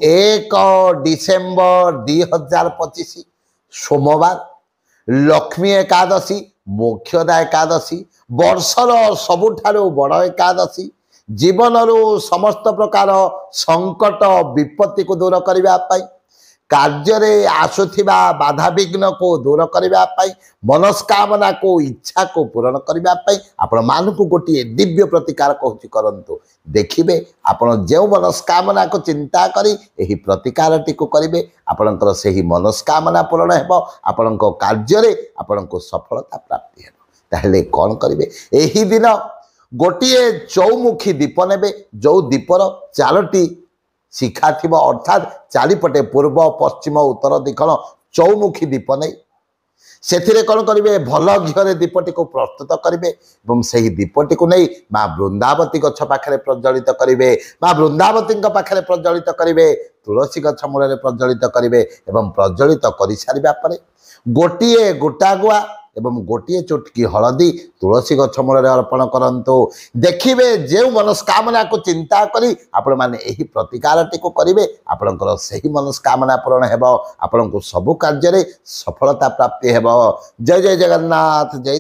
1 December 2025 सोमवार लक्ष्मी एकादशी मोक्षदा एकादशी वर्षर सबुठारु बड़ एकादशी जीवन समस्त प्रकार संकट विपत्ति को दूर करने कार्य आसुथिबा बाधा विघ्न को दूर करने मनस्कामना को इच्छा को पूरण करने आपण मानक गोटे दिव्य प्रतिकार कहूँ करंतु देखिए आपण जो मनस्कामना को चिंता करी एही प्रतिकार टी को करेंगे आपणकर से ही मनस्कामना पूरण हो आपण कार्य आपण को सफलता प्राप्ति हो ताहले कौन करेंगे एही दिन गोटे चौमुखी दीप ने जो दीपर 4टी शिखा थी अर्थात चारिपटे पूर्व पश्चिम उत्तर दिखण चौमुखी दीप नहीं से कौन करेंगे भल घीरे दीपटी को प्रस्तुत करेंगे से दीपटी को नहीं माँ वृंदावती गछ पाखे प्रज्वलित करेंगे माँ वृंदावती पाखे प्रज्वलित करेंगे तुलसी गछ मूल प्रज्वलित करेंगे प्रज्वलित कर सारा पर गोटे गोटागुआ एवं गोटे चुटकी हलदी तुलसी गछ मूल अर्पण करंतु देखिए जो मनस्कामना को चिंता करी आपण माने एही प्रतिकार टी को करेंगे आपणकर सही मनस्कामना पूरण हेबो आपण को सबु कार्य सफलता प्राप्ति हेबो। जय जय जगन्नाथ जय।